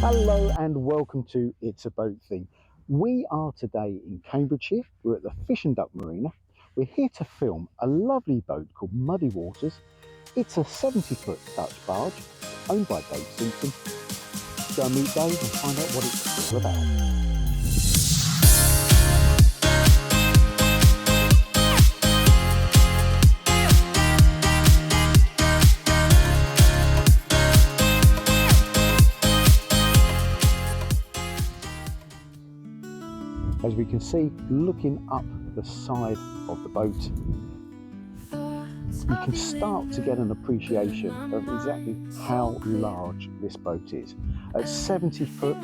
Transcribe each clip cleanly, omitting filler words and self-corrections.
Hello and welcome to It's a Boat Thing. We are today in Cambridgeshire. We're at the Fish and Duck Marina. We're here to film a lovely boat called Muddy Waters. It's a 70-foot Dutch barge owned by Dave Simpson. Go and meet Dave and find out what it's all about. As we can see, looking up the side of the boat, you can start to get an appreciation of exactly how large this boat is. At 70 foot,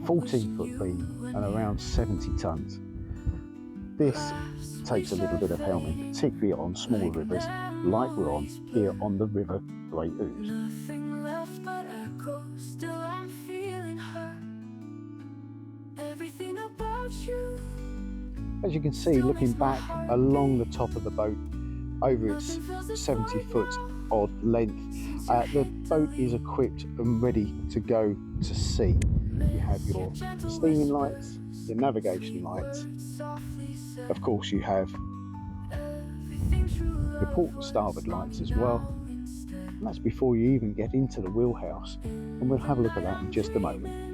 14 foot beam and around 70 tonnes. This takes a little bit of helming, particularly on smaller rivers like we're on here on the River Great Ouse. As you can see, looking back along the top of the boat over its 70 foot odd length, the boat is equipped and ready to go to sea. You have your steaming lights, your navigation lights, of course you have your port and starboard lights as well, and that's before you even get into the wheelhouse, and we'll have a look at that in just a moment.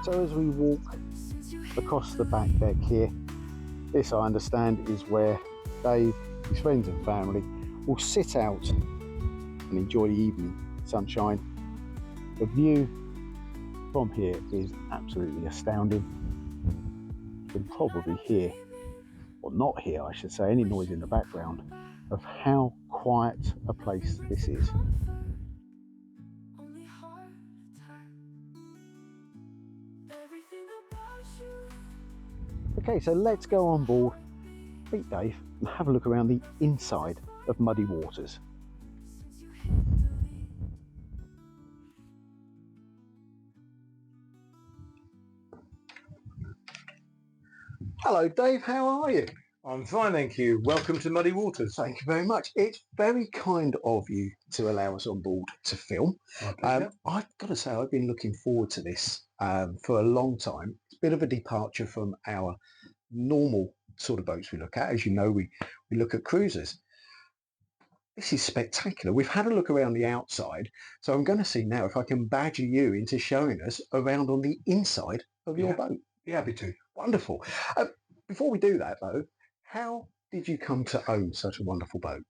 So as we walk across the back deck here, this I understand is where Dave, his friends and family will sit out and enjoy the evening sunshine. The view from here is absolutely astounding. You can probably hear, or not hear I should say, any noise in the background of how quiet a place this is. Okay, so let's go on board, meet Dave and have a look around the inside of Muddy Waters. Hello Dave, how are you? I'm fine, thank you. Welcome to Muddy Waters. Thank you very much. It's very kind of you to allow us on board to film. I've got to say, I've been looking forward to this for a long time. It's a bit of a departure from our normal sort of boats we look at. As you know, we look at cruisers. This is spectacular. We've had a look around the outside, so I'm going to see now if I can badger you into showing us around on the inside of your boat. Yeah, happy to. Wonderful. Before we do that though, how did you come to own such a wonderful boat?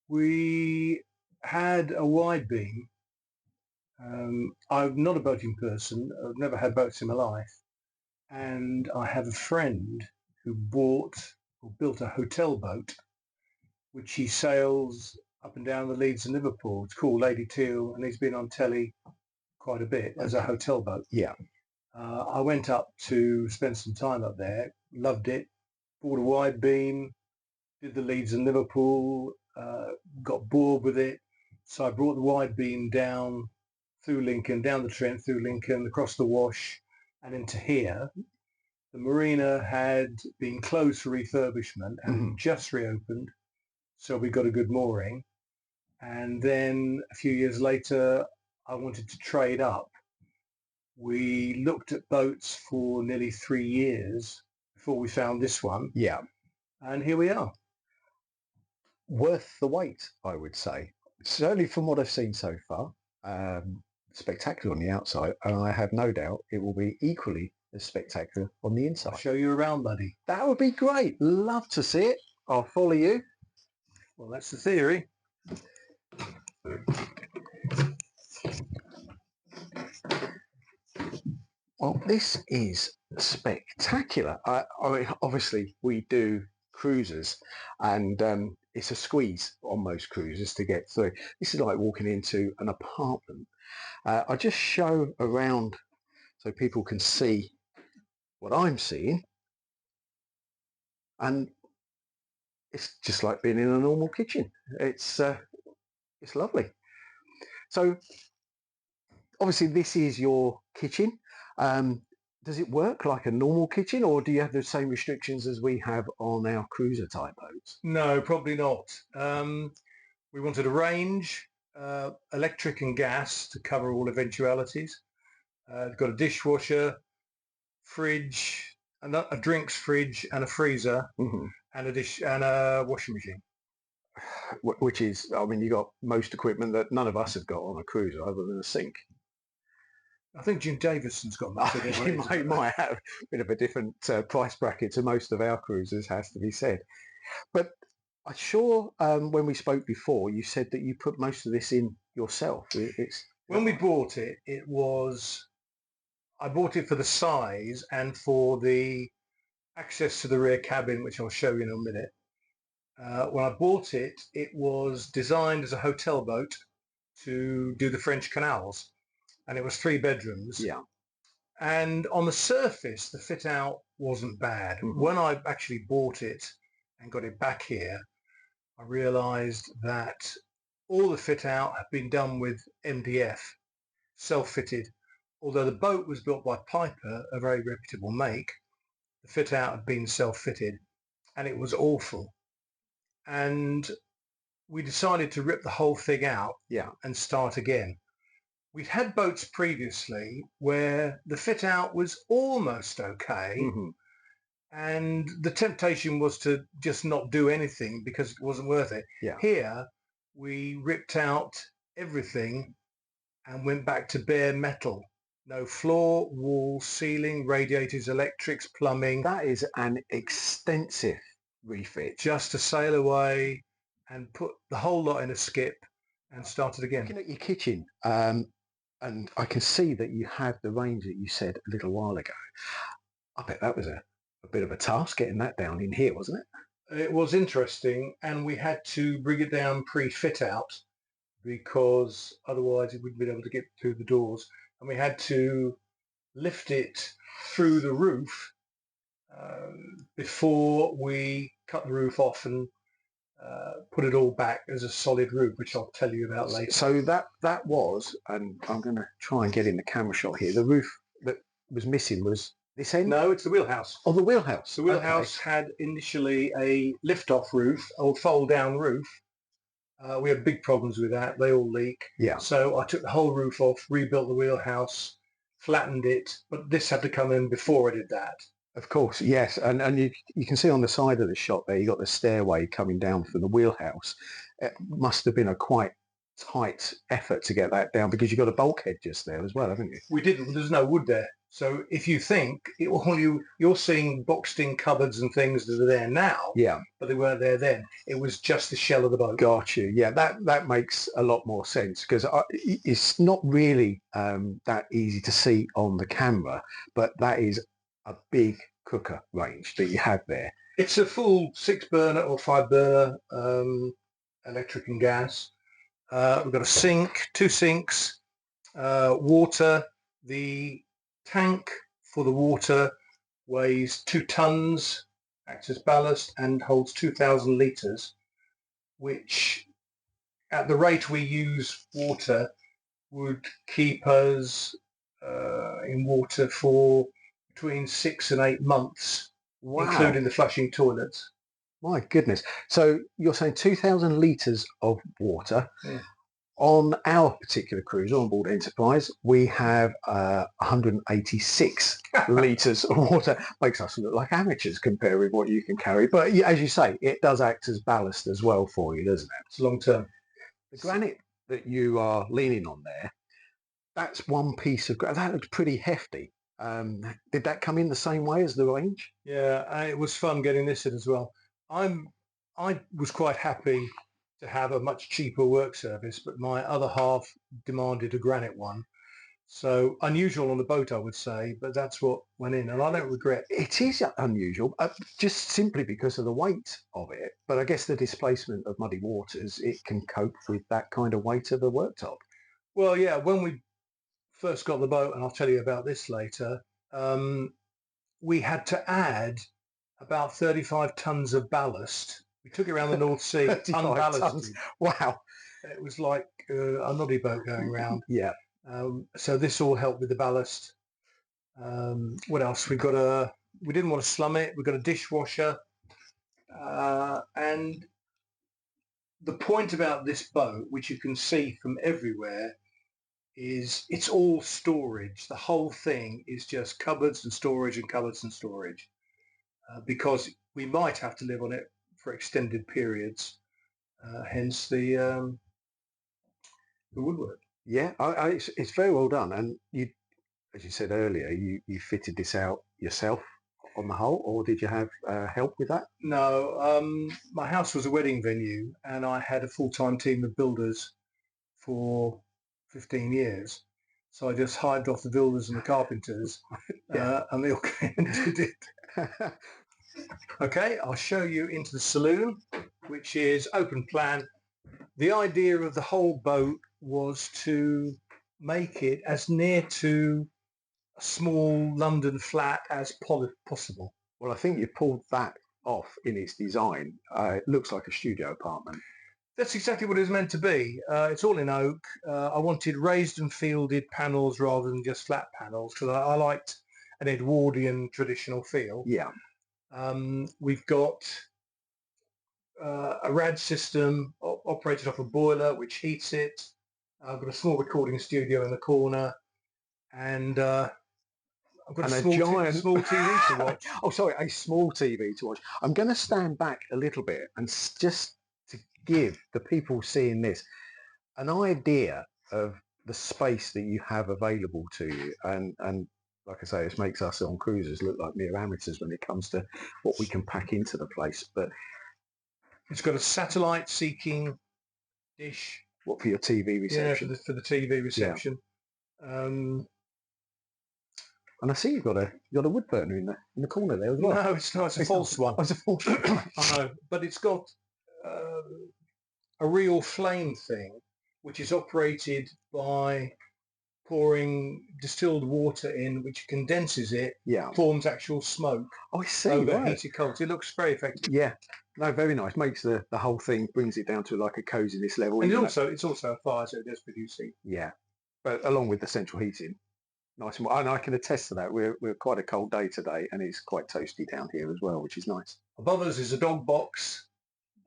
We had a wide beam. I'm not a boating person. I've never had boats in my life. And I have a friend who bought or built a hotel boat, which he sails up and down the Leeds and Liverpool. It's called Lady Teal, and he's been on telly quite a bit as a hotel boat. Yeah. I went up to spend some time up there, loved it, bought a wide beam, did the Leeds and Liverpool, got bored with it. So I brought the wide beam down through Lincoln, down the Trent, through Lincoln, across the Wash and into here. The marina had been closed for refurbishment and just reopened. So we got a good mooring. And then a few years later, I wanted to trade up. We looked at boats for nearly 3 years before we found this one. Yeah. And here we are. Worth the wait, I would say. Certainly from what I've seen so far. Spectacular on the outside, and I have no doubt it will be equally as spectacular on the inside. I'll show you around, buddy. That would be great. Love to see it. I'll follow you. Well, that's the theory. Well, this is spectacular. I mean, obviously we do cruises, and it's a squeeze on most cruises to get through. This is like walking into an apartment. I just show around so people can see what I'm seeing, and it's just like being in a normal kitchen. It's lovely. So obviously this is your kitchen. Does it work like a normal kitchen, or do you have the same restrictions as we have on our cruiser type boats? No, probably not. We wanted a range, electric and gas to cover all eventualities. It's got a dishwasher, fridge, a drinks fridge, and a freezer, Mm-hmm. and a washing machine. Which is, I mean, you got most equipment that none of us have got on a cruiser other than a sink. I think Jim Davidson's got most of it. He might have a bit of a different price bracket to most of our cruisers, has to be said. But I'm sure when we spoke before, you said that you put most of this in yourself. When we bought it, I bought it for the size and for the access to the rear cabin, which I'll show you in a minute. When I bought it, it was designed as a hotel boat to do the French canals, and it was 3 bedrooms. Yeah. And on the surface, the fit out wasn't bad. Mm-hmm. When I actually bought it and got it back here, I realized that all the fit out had been done with MDF, self-fitted. Although the boat was built by Piper, a very reputable make, the fit out had been self-fitted, and it was awful. And we decided to rip the whole thing out, Yeah, and start again. We'd had boats previously where the fit out was almost okay, mm-hmm. and the temptation was to just not do anything because it wasn't worth it. Yeah. Here, we ripped out everything and went back to bare metal. No floor, wall, ceiling, radiators, electrics, plumbing. That is an extensive refit. Just to sail away and put the whole lot in a skip and start it again. Looking at your kitchen, and I can see that you have the range that you said a little while ago. I bet that was a bit of a task getting that down in here, wasn't it? It was interesting, and we had to bring it down pre-fit out because otherwise it wouldn't be able to get through the doors. And we had to lift it through the roof before we cut the roof off and put it all back as a solid roof, which I'll tell you about later. So that was, and I'm going to try and get in the camera shot here, the roof that was missing was this end? No, it's the wheelhouse. Oh, the wheelhouse. The wheelhouse had initially a lift-off roof or fold-down roof. We had big problems with that. They all leak. Yeah. So I took the whole roof off, rebuilt the wheelhouse, flattened it, but this had to come in before I did that. Of course, yes, and you can see on the side of the shot there, you got the stairway coming down from the wheelhouse. It must have been a quite tight effort to get that down because you've got a bulkhead just there as well, haven't you? We didn't. There's no wood there. So if you think, you're seeing boxed-in cupboards and things that are there now, yeah, but they weren't there then. It was just the shell of the boat. Got you. Yeah, that makes a lot more sense because it's not really that easy to see on the camera, but that is a big cooker range that you have there. It's a full 6-burner or 5-burner electric and gas. We've got a sink, 2 sinks, water. The tank for the water weighs 2 tons, acts as ballast, and holds 2,000 litres, which at the rate we use water would keep us in water for between 6 and 8 months, wow, including the flushing toilets. My goodness. So you're saying 2,000 litres of water. Yeah. On our particular cruise on board Enterprise, we have 186 litres of water. Makes us look like amateurs compared with what you can carry. But as you say, it does act as ballast as well for you, doesn't it? It's long term. The granite that you are leaning on there, that's one piece of granite. That looks pretty hefty. Did that come in the same way as the range? Yeah, it was fun getting this in as well. I was quite happy to have a much cheaper work surface, but my other half demanded a granite one. So unusual on the boat, I would say, but that's what went in, and I don't regret. It is unusual, just simply because of the weight of it. But I guess the displacement of muddy waters, it can cope with that kind of weight of a worktop. Well, yeah, when we first got the boat, and I'll tell you about this later, we had to add about 35 tons of ballast. We took it around the North Sea unballasted. Wow. It was like a noddy boat going round. Yeah. So this all helped with the ballast. What else? We didn't want to slum it. We've got a dishwasher. And the point about this boat, which you can see from everywhere, is it's all storage. The whole thing is just cupboards and storage and cupboards and storage, because we might have to live on it for extended periods. Hence the woodwork. Yeah, it's very well done. And you, as you said earlier, you fitted this out yourself on the whole, or did you have help with that? No, my house was a wedding venue, and I had a full-time team of builders for 15 years. So I just hived off the builders and the carpenters, and they all came and did it. Okay, I'll show you into the saloon, which is open plan. The idea of the whole boat was to make it as near to a small London flat as possible. Well, I think you pulled that off in its design. It looks like a studio apartment. That's exactly what it was meant to be. It's all in oak. I wanted raised and fielded panels rather than just flat panels, because I liked an Edwardian traditional feel. Yeah. We've got a rad system operated off a boiler which heats it. I've got a small recording studio in the corner, and I've got a small TV to watch. Oh, sorry, a small TV to watch. I'm going to stand back a little bit and just to give the people seeing this an idea of the space that you have available to you. And like I say, this makes us on cruises look like mere amateurs when it comes to what we can pack into the place. But it's got a satellite seeking dish. What, for your TV reception? Yeah, for the TV reception. Yeah. And I see you've got a wood burner in the corner there as well. No, it's not. It's a false one. Oh, it's a false one. I know, but it's got a real flame thing, which is operated by pouring distilled water in, which condenses it, forms actual smoke. Oh, I see. Over heated coals. It looks very effective. Yeah, no, very nice. Makes the whole thing, brings it down to like a coziness level. And it's also a fire, so it does produce heat. Yeah, but along with the central heating, nice and I can attest to that. We're quite a cold day today, and it's quite toasty down here as well, which is nice. Above us is a dog box.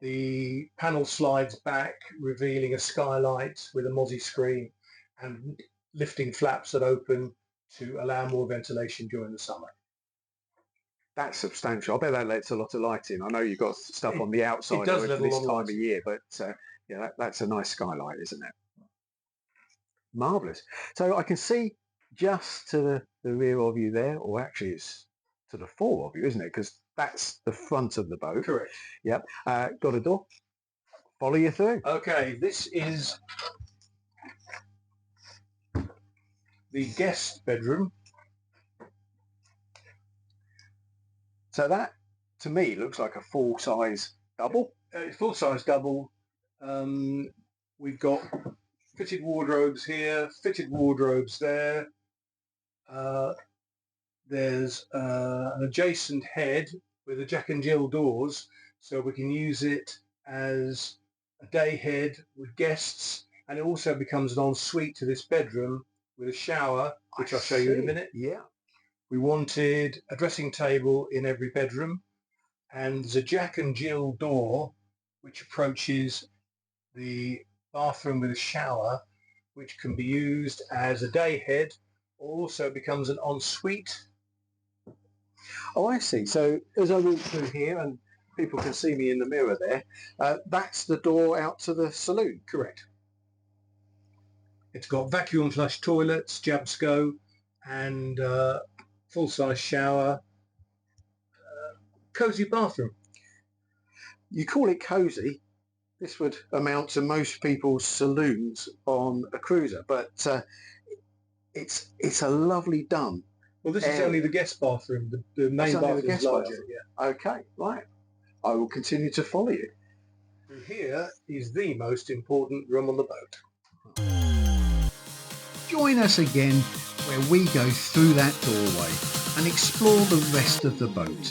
The panel slides back, revealing a skylight with a mozzie screen and lifting flaps that open to allow more ventilation during the summer. That's substantial. I bet that lets a lot of light in. I know you've got stuff on the outside this time of year, but yeah, that's a nice skylight, isn't it? Marvellous. So I can see just to the rear of you there, or actually it's to the fore of you, isn't it? Because that's the front of the boat. Correct. Yep. Got a door. Follow you through. Okay, this is the guest bedroom. So that, to me, looks like a full-size double. Full-size double. We've got fitted wardrobes here, fitted wardrobes there. There's an adjacent head with a Jack and Jill doors, so we can use it as a day head with guests, and it also becomes an ensuite to this bedroom with a shower, which I'll show you in a minute. Yeah. We wanted a dressing table in every bedroom, and there's a Jack and Jill door which approaches the bathroom with a shower, which can be used as a day head, or also becomes an ensuite. Oh, I see. So as I walk through here, and people can see me in the mirror there, that's the door out to the saloon. Correct. It's got vacuum flush toilets, Jabsco, and full-size shower, cosy bathroom. You call it cosy. This would amount to most people's saloons on a cruiser, but it's a lovely done. Well, this is only the guest bathroom. The main bathroom is larger. Yeah. Okay, right. I will continue to follow you. Through here is the most important room on the boat. Join us again where we go through that doorway and explore the rest of the boat,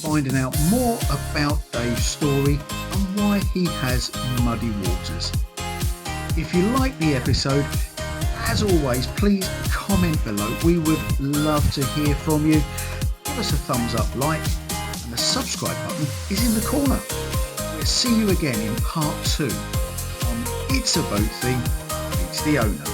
finding out more about Dave's story and why he has Muddy Waters. If you like the episode, as always, please comment below. We would love to hear from you. Give us a thumbs up, like, and the subscribe button is in the corner. We'll see you again in part 2 on It's a Boat Thing, It's the Owner.